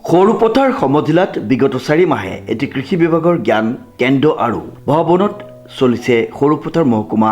সৰুপথাৰ সমজিলাত বিগত 4 মাহে এটি কৃষি বিভাগৰ জ্ঞান কেন্দ্ৰ আৰু ভৱনত চলিছে সৰুপথাৰ মহকুমা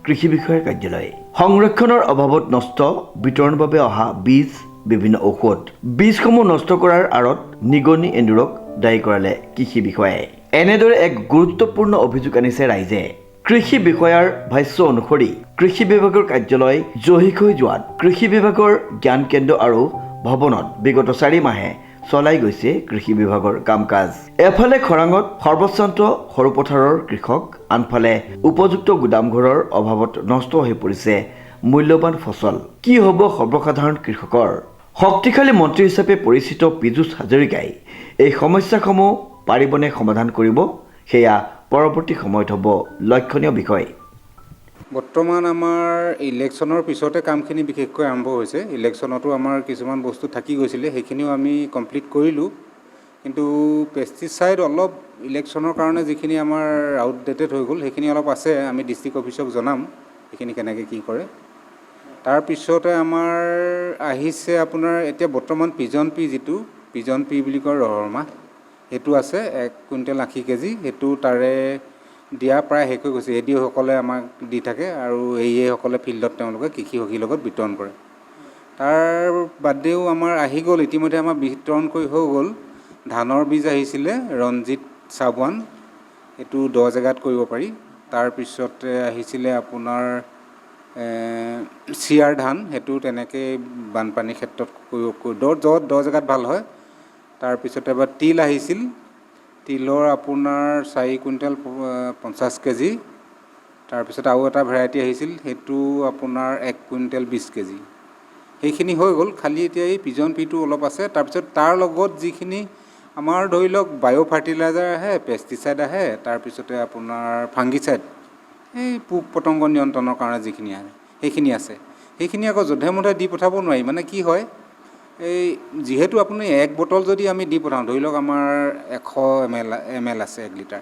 কৃষি বিষয়াৰ কাৰ্যালয়। সংৰক্ষণৰ অভাৱত নষ্ট বিতৰণৰ বাবে অহা বীজ বিভিন্ন ঔষধ বীজসমূহ নষ্ট কৰাৰ আঁৰত নিগনি এন্দুৰক দায়ী কৰালে কৃষি বিষয়াই। এনেদৰে এক গুৰুত্বপূৰ্ণ অভিযোগ আনিছে ৰাইজে। কৃষি বিষয়াৰ ভাষ্য অনুসৰি কৃষি বিভাগৰ কাৰ্যালয় জহিক হৈ যোৱাত কৃষি বিভাগৰ জ্ঞান কেন্দ্ৰ আৰু ভৱনত বিগত 4 মাহে চলাই গৈছে কৃষি বিভাগৰ কাম কাজ। এফালে খৰাঙত সৰ্বশ্ৰান্ত সৰুপথাৰৰ কৃষক, আনফালে উপযুক্ত গুদামঘৰৰ অভাৱত নষ্ট হৈ পৰিছে মূল্যৱান ফচল। কি হ'ব সৰ্বসাধাৰণ কৃষকৰ? শক্তিশালী মন্ত্ৰী হিচাপে পৰিচিত পীযুষ হাজৰিকাই এই সমস্যাসমূহ পাৰিবনে সমাধান কৰিব? সেয়া পৰৱৰ্তী সময়ত হ'ব লক্ষণীয় বিষয়। বৰ্তমান আমাৰ ইলেকশ্যনৰ পিছতে কামখিনি বিশেষকৈ আৰম্ভ হৈছে। ইলেকশ্যনতো আমাৰ কিছুমান বস্তু থাকি গৈছিলে, সেইখিনিও আমি কমপ্লিট কৰিলোঁ। কিন্তু পেষ্টিচাইড অলপ ইলেকশ্যনৰ কাৰণে যিখিনি আমাৰ আউটডেটেড হৈ গ'ল সেইখিনি অলপ আছে। আমি ডিষ্ট্ৰিক্ট অফিচক জনাম সেইখিনি কেনেকৈ কি কৰে। তাৰপিছতে আমাৰ আহিছে আপোনাৰ এতিয়া বৰ্তমান পিজন পি, যিটো পিজন পি বুলি কয় ৰহৰ মাহ, সেইটো আছে 1 কুইণ্টেল 80 কেজি। সেইটো তাৰে দিয়া প্ৰায় শেষ হৈ গৈছে। এডিঅ'সকলে আমাক দি থাকে আৰু এইসকলে ফিল্ডত তেওঁলোকে কৃষিসখীৰ লগত বিতৰণ কৰে। তাৰ বাদেও আমাৰ আহি গ'ল, ইতিমধ্যে আমাৰ বিতৰণ কৰি হৈ গ'ল। ধানৰ বীজ আহিছিলে ৰঞ্জিত চাবুৱান, সেইটো 10 জেগাত কৰিব পাৰি। তাৰপিছতে আহিছিলে আপোনাৰ চিয়াৰ ধান, সেইটো তেনেকৈ বানপানীৰ ক্ষেত্ৰত কৰিব 10 জেগাত ভাল হয়। তাৰপিছতে এবাৰ তিল আহিছিল, তিলৰ আপোনাৰ 4 কুইণ্টেল 50 কেজি। তাৰপিছত আৰু এটা ভেৰাইটি আহিছিল, সেইটো আপোনাৰ 1 কুইণ্টেল 20 কেজি। সেইখিনি হৈ গ'ল, খালি এতিয়া এই পিজন পিটো অলপ আছে। তাৰপিছত তাৰ লগত যিখিনি আমাৰ ধৰি লওক বায়' ফাৰ্টিলাইজাৰ আহে, পেষ্টিচাইড আহে, তাৰপিছতে আপোনাৰ ফাংগিচাইড, এই পোক পতংগ নিয়ন্ত্ৰণৰ কাৰণে যিখিনি আহে সেইখিনি আছে। সেইখিনি আকৌ যধে মধে দি পঠাব নোৱাৰি। মানে কি হয়, এই যিহেতু আপুনি 1 বটল যদি আমি দি পঠাওঁ, ধৰি লওক আমাৰ 100 ml আছে 1 লিটাৰ,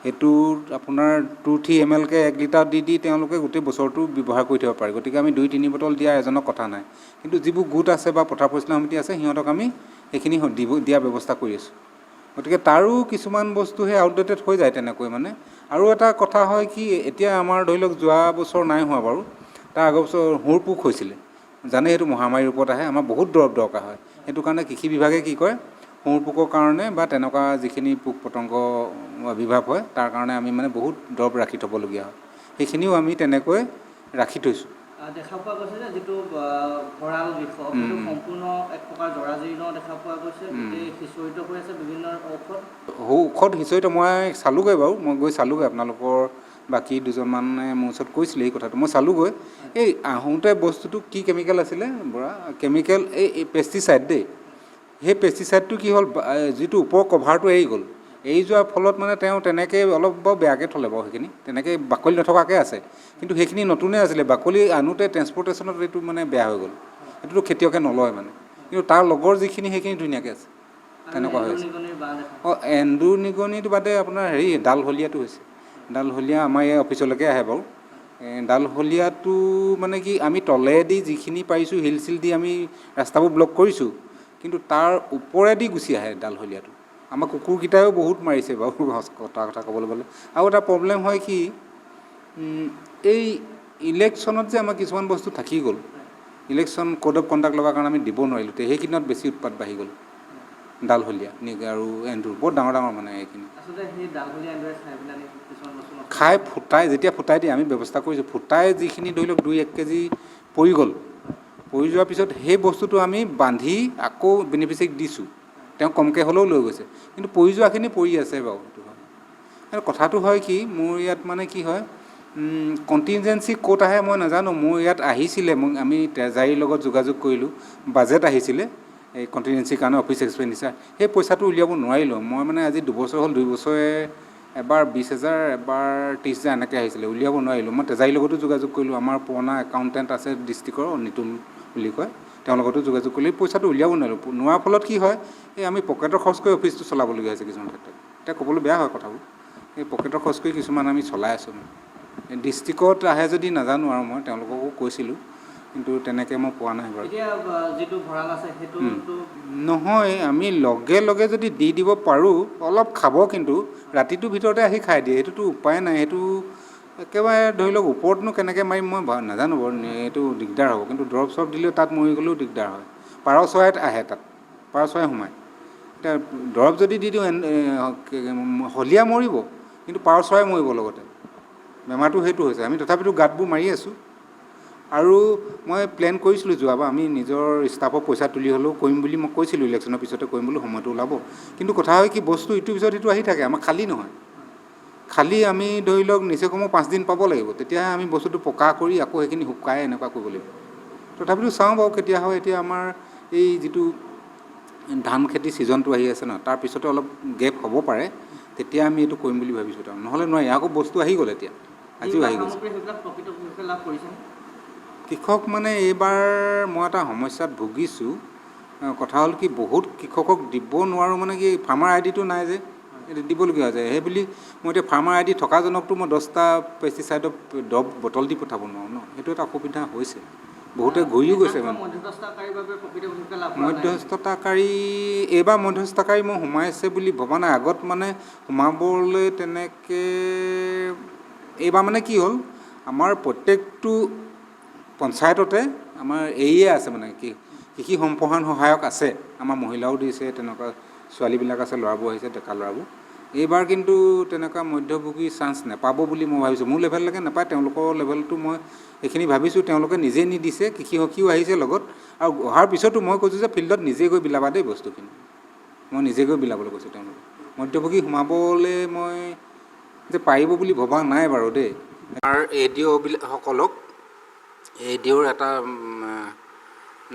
সেইটোত আপোনাৰ 2-3 ml কৈ 1 লিটাৰ দি তেওঁলোকে গোটেই বছৰটো ব্যৱহাৰ কৰি থাকিব পাৰে। গতিকে আমি 2-3 বটল দিয়া এজনক কথা নাই। কিন্তু যিবোৰ গোট আছে বা পথাৰ পৰিচালনা সমিতি আছে, সিহঁতক আমি সেইখিনি দিয়া ব্যৱস্থা কৰি আছোঁ। গতিকে তাৰো কিছুমান বস্তু সেই আউটডেটেড হৈ যায় তেনেকৈ মানে। আৰু এটা কথা হয় কি, এতিয়া আমাৰ ধৰি লওক যোৱা বছৰ নাই হোৱা বাৰু, তাৰ আগৰ বছৰ হুৰ পোক হৈছিলে। জানে সেইটো মহামাৰীৰ ৰূপত আহে, আমাৰ বহুত দৰৱ দৰকাৰ হয়। সেইটো কাৰণে কৃষি বিভাগে কি কৰে, হুৰ পোকৰ কাৰণে বা তেনেকুৱা যিখিনি পোক পতংগ আৱিৰ্ভাৱ হয় তাৰ কাৰণে আমি মানে বহুত দৰৱ ৰাখি থ'বলগীয়া হয়। সেইখিনিও আমি তেনেকৈ ৰাখি থৈছোঁ। দেখা পোৱা গৈছে যে যিটো ভঁৰাল বিষয় সেইটো সম্পূৰ্ণ এক প্ৰকাৰ জৰাজীৰ্ণ দেখা পোৱা গৈছে। গোটেই সিঁচৰিত হৈ আছে বিভিন্ন ঔষধ সিঁচৰিত মই চালোঁগৈ বাৰু, মই গৈ চালোঁগৈ। আপোনালোকৰ বাকী দুজনমানে মোৰ ওচৰত কৈছিলে এই কথাটো, মই চালোঁগৈ। এই আহোঁতে বস্তুটো কি কেমিকেল আছিলে বৰা, কেমিকেল এই পেষ্টিচাইড দেই। সেই পেষ্টিচাইডটো কি হ'ল, যিটো ওপৰ কভাৰটো এৰি গ'ল। এৰি যোৱাৰ ফলত মানে তেওঁ তেনেকৈ অলপ বৰ বেয়াকৈ থ'লে বাৰু, সেইখিনি তেনেকৈ বাকলি নথকাকৈ আছে। কিন্তু সেইখিনি নতুনেই আছিলে, বাকলি আনোতে ট্ৰেন্সপৰ্টেশ্যনত এইটো মানে বেয়া হৈ গ'ল। সেইটোতো খেতিয়কে নলয় মানে, কিন্তু তাৰ লগৰ যিখিনি সেইখিনি ধুনীয়াকৈ আছে। তেনেকুৱা হৈ আছে। এন্দুৰ নিগনিটো বাদে আপোনাৰ ডালহলীয়াটো হৈছে। ডালহলীয়া আমাৰ এই অফিচলৈকে আহে বাৰু। ডালহলীয়াটো মানে কি, আমি তলেদি যিখিনি পাৰিছোঁ শিল চিল দি আমি ৰাস্তাবোৰ ব্লক কৰিছোঁ, কিন্তু তাৰ ওপৰেদি গুচি আহে ডালহলীয়াটো। আমাৰ কুকুৰকেইটাইও বহুত মাৰিছে বাৰু কথা ক'বলৈ গ'লে। আৰু এটা প্ৰব্লেম হয় কি, এই ইলেকশ্যনত যে আমাৰ কিছুমান বস্তু থাকি গ'ল, ইলেকশ্যন কোড অফ কণ্ডাক্ট লগাৰ কাৰণে আমি দিব নোৱাৰিলোঁ, সেইকেইদিনত বেছি উৎপাত বাঢ়ি গ'ল। ডালহলীয়া আৰু এন্দুৰ বৰ ডাঙৰ ডাঙৰ মানে এইখিনি খাই ফুটাই, যেতিয়া ফুটাই দিয়ে আমি ব্যৱস্থা কৰিছোঁ। ফুটাই যিখিনি ধৰি লওক 2-1 কেজি পৰি গ'ল, পৰি যোৱাৰ পিছত সেই বস্তুটো আমি বান্ধি আকৌ বেনিফিচিয়াৰীক দিছোঁ। তেওঁ কমকৈ হ'লেও লৈ গৈছে, কিন্তু পৰি যোৱাখিনি পৰি আছে বাৰু। সেইটো হয়। আৰু কথাটো হয় কি, মোৰ ইয়াত মানে কি হয়, কণ্টিনজেঞ্চি ক'ত আহে মই নাজানো। মোৰ ইয়াত আহিছিলে, আমি ট্ৰেজাৰীৰ লগত যোগাযোগ কৰিলোঁ, বাজেট আহিছিলে এই কণ্টিনজেঞ্চিৰ কাৰণে অফিচ এক্সপেণ্ডিচাৰ। সেই পইচাটো উলিয়াব নোৱাৰিলোঁ মই। মানে আজি 2 বছৰ হ'ল, 2 বছৰে এবাৰ 20,000 এবাৰ 30,000 এনেকৈ আহিছিলে, উলিয়াব নোৱাৰিলোঁ। মই ট্ৰেজাৰীৰ লগতো যোগাযোগ কৰিলোঁ, আমাৰ পুৰণা একাউণ্টেণ্ট আছে ডিষ্ট্ৰিক্টৰ, নিতুল বুলি কয়, তেওঁৰ লগতো যোগাযোগ কৰিলোঁ। এই পইচাটো উলিয়াব নোৱাৰিলোঁ। নোৱাৰাৰ ফলত কি হয়, এই আমি পকেটৰ খৰচ কৰি অফিচটো চলাবলগীয়া হৈছে কিছুমান ক্ষেত্ৰত। এতিয়া ক'বলৈ বেয়া হয় কথাবোৰ, এই পকেটৰ খৰচ কৰি কিছুমান আমি চলাই আছোঁ। ডিষ্ট্ৰিক্টত আহে যদি নাজানো আৰু, মই তেওঁলোককো কৈছিলোঁ। কিন্তু তেনেকৈ মই পোৱা নাই বাৰু। এতিয়া যিটো ভঁৰাল আছে সেইটোতো নহয়, আমি লগে লগে যদি দি দিব পাৰোঁ অলপ খাব, কিন্তু ৰাতিটোৰ ভিতৰতে আহি খাই দিয়ে, সেইটোতো উপায় নাই। সেইটো একেবাৰে ধৰি লওক ওপৰতনো কেনেকৈ মাৰিম মই নাজানো বাৰু, এইটো দিগদাৰ হ'ব। কিন্তু দৰৱ চৰৱ দিলেও তাত মৰি গ'লেও দিগদাৰ হয়। পাৰ চৰাই আহে তাত, পাৰ চৰাই সোমায়। এতিয়া দৰৱ যদি দি দিওঁ হলিয়া মৰিব, কিন্তু পাৰ চৰাই মৰিব লগতে। বেমাৰটো সেইটো হৈছে। আমি তথাপিতো গাঁতবোৰ মাৰি আছোঁ। আৰু মই প্লেন কৰিছিলোঁ যোৱাবাৰ, আমি নিজৰ ষ্টাফৰ পইচা তুলি হ'লেও কৰিম বুলি মই কৈছিলোঁ, ইলেকশ্যনৰ পিছতে কৰিম বুলি, সময়টো ওলাব। কিন্তু কথা হয় কি, বস্তু ইটোৰ পিছত সিটো আহি থাকে, আমাৰ খালী নহয়। খালী আমি ধৰি লওক নিচে কমেও 5 দিন পাব লাগিব, তেতিয়াহে আমি বস্তুটো পকা কৰি আকৌ সেইখিনি শুকাই এনেকুৱা কৰিব লাগিব। তথাপিতো চাওঁ বাৰু কেতিয়া হয়। এতিয়া আমাৰ এই যিটো ধান খেতি ছিজনটো আহি আছে ন, তাৰ পিছতে অলপ গেপ হ'ব পাৰে, তেতিয়া আমি এইটো কৰিম বুলি ভাবিছোঁ। তাৰ নহ'লে নোৱাৰি, আকৌ বস্তু আহি গ'ল, এতিয়া আজিও যিবিলাক আহি গৈছে। সামগ্ৰী সেইবিলাক প্ৰকৃতপক্ষে লাভ কৰিছেনে? কৃষক মানে এইবাৰ মই এটা সমস্যাত ভুগিছোঁ। কথা হ'ল কি, বহুত কৃষকক দিব নোৱাৰোঁ, মানে কি ফাৰ্মাৰ আই ডিটো নাই যে, দিবলগীয়া হৈছে। সেই বুলি মই এতিয়া ফাৰ্মাৰ আই ডি থকাজনকতো মই 10টা পেষ্টিচাইডৰ দৰৱ বটল দি পঠাব নোৱাৰোঁ ন, সেইটো এটা অসুবিধা হৈছে। বহুতে ঘূৰিও গৈছে মানে। মধ্যস্থতাকাৰীৰ বাবে প্ৰকৃতপক্ষে লাভ কৰা নাই। মধ্যস্থতাকাৰী এইবাৰ মধ্যস্থতাকাৰী মই সোমাইছে বুলি ভবা নাই। আগত মানে সোমাবলৈ তেনেকৈ এইবাৰ মানে কি হ'ল, আমাৰ প্ৰত্যেকটো পঞ্চায়ততে আমাৰ এয়ে আছে, মানে কি কৃষি সম্প্ৰসাৰণ সহায়ক আছে। আমাৰ মহিলাও দিছে, তেনেকুৱা ছোৱালীবিলাক আছে, ল'ৰাবোৰ আহিছে, ডেকা ল'ৰাবোৰ। এইবাৰ কিন্তু তেনেকুৱা মধ্যভোগী চান্স নাপাব বুলি মই ভাবিছোঁ। মোৰ লেভেললৈকে নাপায়, তেওঁলোকৰ লেভেলটো মই এইখিনি ভাবিছোঁ। তেওঁলোকে নিজে নিদিছে, কৃষি সখীও আহিছে লগত। আৰু অহাৰ পিছতো মই কৈছোঁ যে ফিল্ডত নিজে গৈ বিলাবা দেই বস্তুখিনি, মই নিজে গৈ বিলাবলৈ কৈছোঁ। তেওঁলোকে মধ্যভোগী সোমাবলৈ মই যে পাৰিব বুলি ভবা নাই বাৰু দেই। আমাৰ ADO সকলক ADOৰ এটা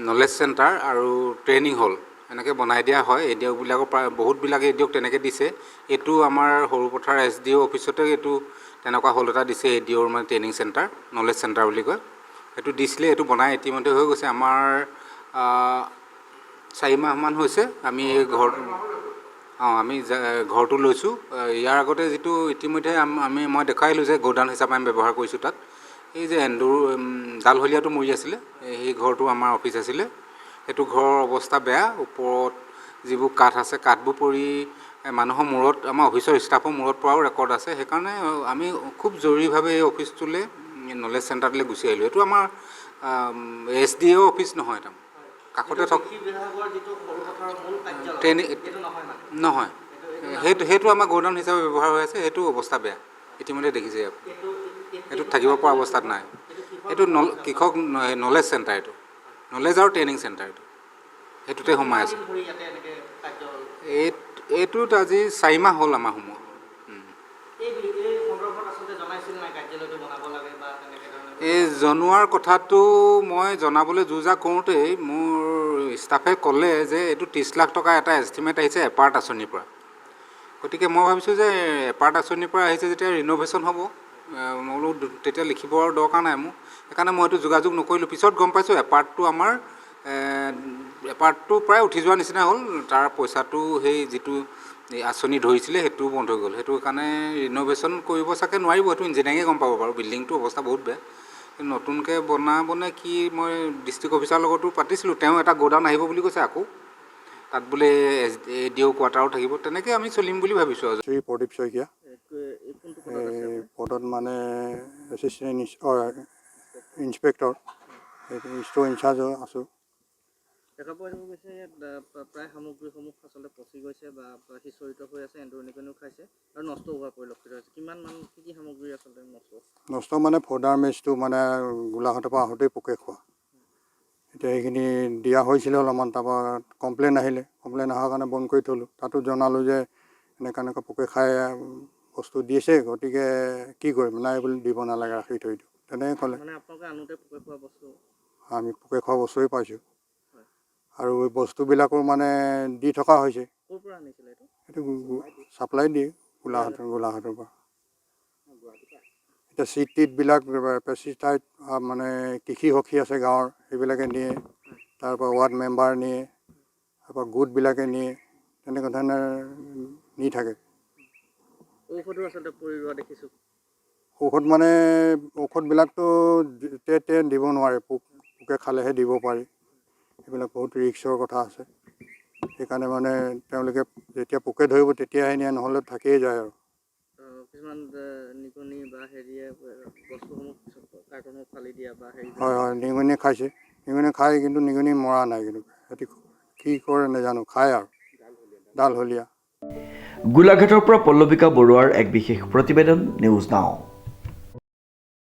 নলেজ চেণ্টাৰ আৰু ট্ৰেইনিং হল এনেকৈ বনাই দিয়া হয়। ADOবিলাকৰ প্ৰায় বহুতবিলাকে ADOক তেনেকৈ দিছে। এইটো আমাৰ সৰুপথাৰ SDO অফিচতে এইটো তেনেকুৱা হল এটা দিছে, ADOৰ মানে ট্ৰেইনিং চেণ্টাৰ, নলেজ চেণ্টাৰ বুলি কয়। সেইটো দিছিলে, এইটো বনাই ইতিমধ্যে হৈ গৈছে। আমাৰ 4 মাহমান হৈছে আমি আমি ঘৰটো লৈছোঁ। ইয়াৰ আগতে যিটো ইতিমধ্যে মই দেখাইলোঁ যে গোডাউন হিচাপে আমি ব্যৱহাৰ কৰিছোঁ তাত। এই যে জালহলীয়াটো মৰি আছিলে, সেই ঘৰটো আমাৰ অফিচ আছিলে। সেইটো ঘৰৰ অৱস্থা বেয়া, ওপৰত যিবোৰ কাঠ আছে, কাঠবোৰ পৰি মানুহৰ মূৰত, আমাৰ অফিচৰ ষ্টাফৰ মূৰত পৰাও ৰেকৰ্ড আছে। সেইকাৰণে আমি খুব জৰুৰীভাৱে এই অফিচটোলৈ, নলেজ চেণ্টাৰলৈ গুচি আহিলোঁ। এইটো আমাৰ SDO অফিচ নহয়, তাৰমানে কাষতে থকা ট্ৰেইনিং নহয়। সেইটো আমাৰ গোডাউন হিচাপে ব্যৱহাৰ হৈ আছে। সেইটো অৱস্থা বেয়া, ইতিমধ্যে দেখিছে। এইটোত থাকিব পৰা অৱস্থাত নাই। এইটো কৃষক নলেজ চেণ্টাৰ, এইটো নলেজ আৰু ট্ৰেইনিং চেণ্টাৰ, সেইটোতে সোমাই আছে। এইটোত আজি 4 মাহ হ'ল আমাৰ সোমোৱা। এই জনোৱাৰ কথাটো মই জনাবলৈ যো-জা কৰোঁতেই মোৰ ষ্টাফে ক'লে যে এইটো 30 লাখ টকা এটা এষ্টিমেট আহিছে এপাৰ্ট আঁচনিৰ পৰা। গতিকে মই ভাবিছোঁ যে এপাৰ্ট আঁচনিৰ পৰা আহিছে যেতিয়া ৰিন'ভেশ্যন হ'ব, মই বোলো তেতিয়া লিখিবৰ দৰকাৰ নাই মোৰ। সেইকাৰণে মই এইটো যোগাযোগ নকৰিলোঁ। পিছত গম পাইছোঁ এপাৰ্টটো প্ৰায় উঠি যোৱাৰ নিচিনা হ'ল। তাৰ পইচাটো সেই যিটো আঁচনি ধৰিছিলে সেইটোও বন্ধ হৈ গ'ল। সেইটো কাৰণে ৰিন'ভেশ্যন কৰিব চাগে নোৱাৰিব, সেইটো ইঞ্জিনিয়াৰিঙে গম পাব বাৰু। বিল্ডিংটো অৱস্থা বহুত বেয়া। নতুনকৈ বনাবনে কি, মই ডিষ্ট্ৰিক্ট অফিচাৰৰ লগতো পাতিছিলোঁ। তেওঁ এটা গোডাউন আহিব বুলি কৈছে আকৌ, তাত বোলে ADO কোৱাৰ্টাৰো থাকিব। তেনেকৈ আমি চলিম বুলি ভাবিছোঁ। শ্ৰী প্ৰদীপ শইকীয়া, পদত মানে এছিষ্টেণ্ট ইনস্পেক্টৰ, ষ্ট'ৰ ইনচাৰ্জ আছোঁ। দেখা পোৱা যাব গৈছে ইয়াত প্ৰায় সামগ্ৰীসমূহ আচলতে পচি গৈছে বা সিঁচৰিত হৈ আছে, এন্দুৰনিকণেও খাইছে আৰু নষ্ট হোৱা পৰিলক্ষিত হৈছে। কিমান মান কি সামগ্ৰী আচলতে নষ্ট মানে ফ'ডাৰ মেচটো মানে গোলাঘাটৰ পৰা আহোঁতেই পোকে খোৱা। এতিয়া সেইখিনি দিয়া হৈছিলে অলপমান, তাৰপৰা কমপ্লেইন আহিলে। কমপ্লেইন অহাৰ কাৰণে বন্ধ কৰি থ'লোঁ। তাতো জনালোঁ যে এনেকুৱা পোকে খাই বস্তু দিছে, গতিকে কি কৰিম, নাই বুলি দিব নালাগে, ৰাখি থৈ দিওঁ, তেনেকৈ ক'লে। আমি পোকে খোৱা বস্তুৱেই পাইছোঁ। আৰু এই বস্তুবিলাকো মানে দি থকা হৈছে। এইটো ছাপ্লাই দিয়ে গোলাঘাটৰ পৰা। এতিয়া চিট টিটবিলাক পেষ্টিচাইড মানে কৃষি সখী আছে গাঁৱৰ, সেইবিলাকে নিয়ে। তাৰপৰা ৱাৰ্ড মেম্বাৰ নিয়ে, তাৰপৰা গোটবিলাকে নিয়ে, তেনেকুৱা ধৰণে নি থাকে। ঔষধ মানে ঔষধবিলাকতো দিব নোৱাৰে, পোক পোকে খালেহে দিব পাৰি এইবিলাক বহুত ৰিক্সৰ কথা আছে সেইকাৰণে মানে তেওঁলোকে যেতিয়া পোকে ধৰিব তেতিয়াহে নিয়ে নহ'লে থাকিয়ে যায় আৰু কিছুমান নিগনি বা হেৰিয়ে বস্তুসমূহ কাৰ্টনত ফালি দিয়া বা হেৰি হয় হয় নিগনি খাইছে নিগনি খাই কিন্তু নিগনি মৰা নাই কিন্তু সিহঁতি কি কৰে নাজানো খায় আৰু ডালহলীয়া গোলাঘাটৰ পৰা পল্লৱিকা বৰুৱাৰ এক বিশেষ প্ৰতিবেদন নিউজ নাও।